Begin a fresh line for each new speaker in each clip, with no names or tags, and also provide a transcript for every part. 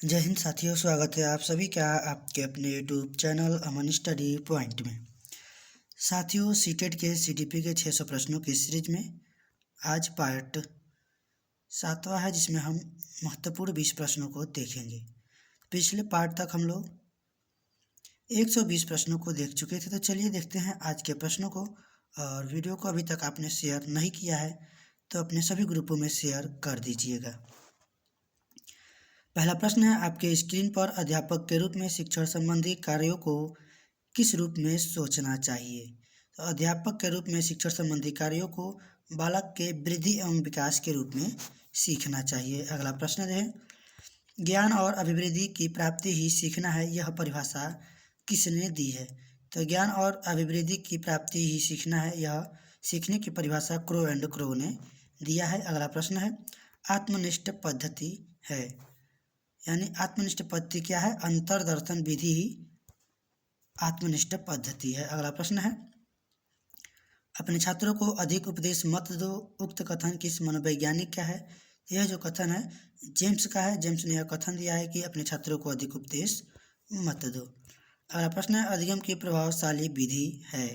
जय हिंद साथियों, स्वागत है आप सभी का आपके अपने यूट्यूब चैनल अमन स्टडी पॉइंट में। साथियों, सीटेट के सीडीपी के 600 प्रश्नों की सीरीज में आज पार्ट 7वां है, जिसमें हम महत्वपूर्ण 20 प्रश्नों को देखेंगे। पिछले पार्ट तक हम लोग 120 प्रश्नों को देख चुके थे, तो चलिए देखते हैं आज के प्रश्नों को। और वीडियो को अभी तक आपने शेयर नहीं किया है तो अपने सभी ग्रुपों में शेयर कर दीजिएगा। पहला प्रश्न है, आपके स्क्रीन पर अध्यापक के रूप में शिक्षण संबंधी कार्यों को किस रूप में सोचना चाहिए। तो अध्यापक के रूप में शिक्षण संबंधी कार्यों को बालक के वृद्धि एवं विकास के रूप में सीखना चाहिए। अगला प्रश्न है, ज्ञान और अभिवृद्धि की प्राप्ति ही सीखना है, यह परिभाषा किसने दी है। तो ज्ञान और अभिवृद्धि की प्राप्ति ही सीखना है, यह सीखने की परिभाषा क्रो एंड क्रो ने दिया है। अगला प्रश्न है, आत्मनिष्ठ पद्धति है, यानी आत्मनिष्ठ पद्धति क्या है। अंतर्दर्शन विधि ही आत्मनिष्ठ पद्धति है। अगला प्रश्न है, अपने छात्रों को अधिक उपदेश मत दो, उक्त कथन किस मनोवैज्ञानिक का है। यह जो कथन है जेम्स का है। जेम्स ने यह कथन दिया है कि अपने छात्रों को अधिक उपदेश मत दो। अगला प्रश्न है, अधिगम की प्रभावशाली विधि है।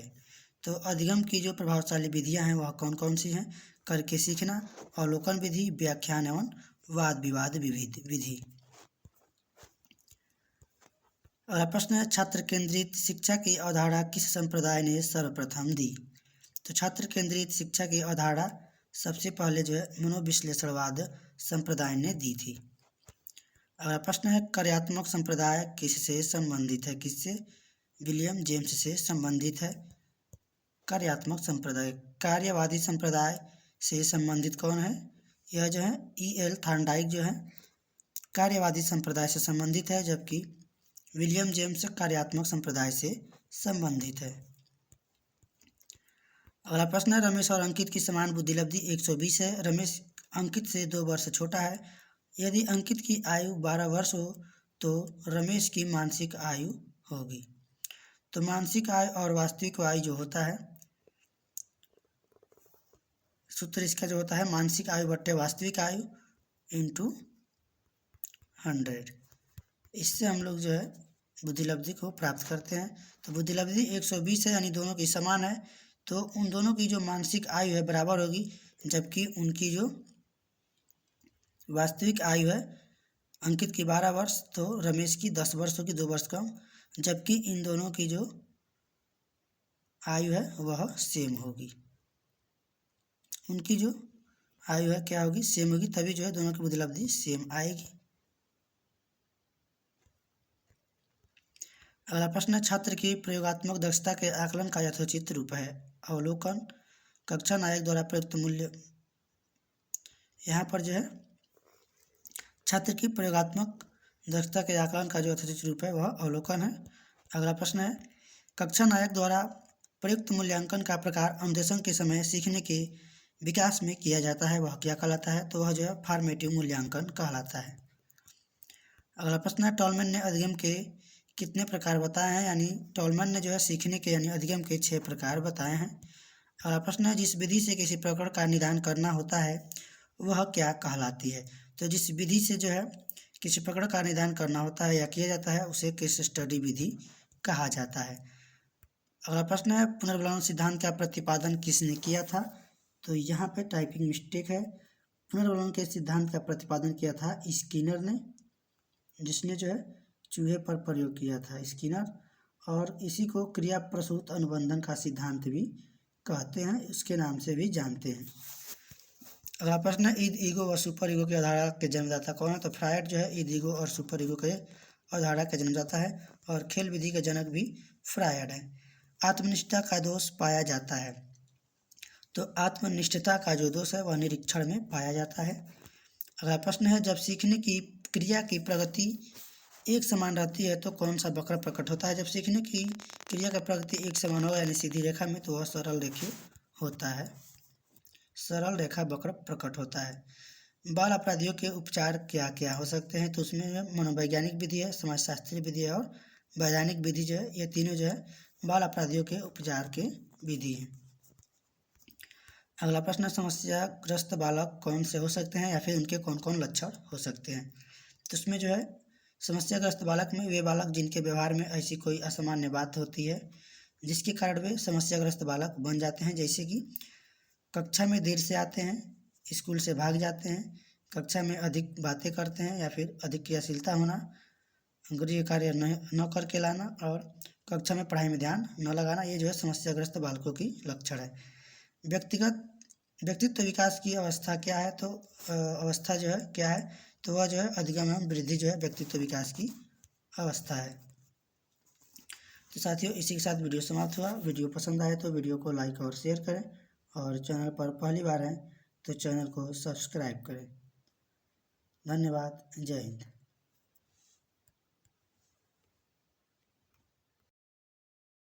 तो अधिगम की जो प्रभावशाली विधियां हैं वह कौन कौन सी हैं। करके सीखना, अवलोकन विधि, व्याख्यान एवं वाद विवाद विधि। अगला प्रश्न है, छात्र केंद्रित शिक्षा की अवधारणा किस संप्रदाय ने सर्वप्रथम दी। तो छात्र केंद्रित शिक्षा की अवधारणा सबसे पहले जो है मनोविश्लेषणवाद संप्रदाय ने दी थी। अगला प्रश्न है, कार्यात्मक संप्रदाय किससे संबंधित है। किससे? विलियम जेम्स से संबंधित है कार्यात्मक संप्रदाय। कार्यवादी संप्रदाय से संबंधित कौन है। यह जो है E.L. थॉर्नडाइक जो है कार्यवादी संप्रदाय से संबंधित है, जबकि विलियम जेम्स कार्यात्मक संप्रदाय से संबंधित है। अगला प्रश्न है, रमेश और अंकित की समान बुद्धिलब्धि 120 है। रमेश अंकित से 2 वर्ष छोटा है। यदि अंकित की आयु 12 वर्ष हो तो रमेश की मानसिक आयु होगी। तो मानसिक आयु और वास्तविक आयु जो होता है, सूत्र इसका जो होता है मानसिक आयु बट्टे वास्तविक आयु इंटू 100। इससे हम लोग जो है बुद्धिलब्धि को प्राप्त करते हैं। तो बुद्धिलब्धि 120 है, यानी दोनों की समान है। तो उन दोनों की जो मानसिक आयु है बराबर होगी, जबकि उनकी जो वास्तविक आयु है अंकित की 12 वर्ष तो रमेश की 10 वर्ष होगी, 2 वर्ष कम। जबकि इन दोनों की जो आयु है वह सेम होगी। उनकी जो आयु है क्या होगी, सेम होगी, तभी जो है दोनों की बुद्धिलब्धि सेम आएगी। अगला प्रश्न है, छात्र की प्रयोगात्मक दक्षता के आकलन का यथोचित रूप है। अवलोकन, कक्षा नायक द्वारा प्रयुक्त मूल्य। यहाँ पर जो है छात्र की प्रयोगात्मक दक्षता के आकलन का जो यथोचित रूप है वह अवलोकन है। अगला प्रश्न है, कक्षा नायक द्वारा प्रयुक्त मूल्यांकन का प्रकार अनुदेशन के समय सीखने के विकास में किया जाता है, वह क्या कहलाता है। तो वह जो है फॉर्मेटिव मूल्यांकन कहलाता है। अगला प्रश्न है, टॉलमैन ने अधिगम के कितने प्रकार बताए हैं। यानी टॉलमैन ने जो है सीखने के यानी अधिगम के 6 प्रकार बताए हैं। अगला प्रश्न है, जिस विधि से किसी प्रकरण का निदान करना होता है वह क्या कहलाती है। तो जिस विधि से जो है किसी प्रकरण का निदान करना होता है या किया जाता है उसे केस स्टडी विधि कहा जाता है। अगला प्रश्न है, पुनर्विलोम सिद्धांत का प्रतिपादन किसने किया था। तो यहाँ पे टाइपिंग मिस्टेक है। पुनर्विलोम के सिद्धांत का प्रतिपादन किया था स्किनर ने, जिसने जो है चूहे पर प्रयोग किया था स्किनर, और इसी को क्रिया प्रसूत अनुबंधन का सिद्धांत भी कहते हैं, उसके नाम से भी जानते हैं। अगला प्रश्न है, ईद ईगो और सुपर ईगो की अवधारणा के जन्मदाता कौन है। तो फ्रायड जो है ईद ईगो और सुपर ईगो के अवधारणा का जन्मदाता है, और खेल विधि के जनक भी फ्रायड है। आत्मनिष्ठता का दोष पाया जाता है। तो आत्मनिष्ठता का जो दोष है वह निरीक्षण में पाया जाता है। अगला प्रश्न है, जब सीखने की क्रिया की प्रगति एक समान रहती है तो कौन सा वक्र प्रकट होता है। जब सीखने की क्रिया का प्रगति एक समान होगा यानी सीधी रेखा में, तो वह सरल रेखीय होता है, सरल रेखा वक्र प्रकट होता है। बाल अपराधियों के उपचार क्या क्या हो सकते हैं। तो उसमें मनोवैज्ञानिक विधि है, समाजशास्त्रीय विधि है और वैधानिक विधि जो है, ये तीनों जो है बाल अपराधियों के उपचार के विधि हैं। अगला प्रश्न, समस्याग्रस्त बालक कौन से हो सकते हैं या फिर उनके कौन कौन लक्षण हो सकते हैं। तो उसमें जो है समस्याग्रस्त बालक में वे बालक जिनके व्यवहार में ऐसी कोई असामान्य बात होती है जिसके कारण वे समस्याग्रस्त बालक बन जाते हैं, जैसे कि कक्षा में देर से आते हैं, स्कूल से भाग जाते हैं, कक्षा में अधिक बातें करते हैं या फिर अधिक क्रियाशीलता होना, गृह कार्य न करके लाना और कक्षा में पढ़ाई में ध्यान न लगाना, ये जो है समस्याग्रस्त बालकों की लक्षण है। व्यक्तित्व विकास की अवस्था क्या है, तो अवस्था जो है क्या है, तो वह जो है अधिगम एवं वृद्धि जो है व्यक्तित्व विकास की अवस्था है। तो साथियों, इसी के साथ वीडियो समाप्त हुआ। वीडियो पसंद आए तो वीडियो को लाइक और शेयर करें और चैनल पर पहली बार हैं तो चैनल को सब्सक्राइब करें। धन्यवाद। जय हिंद।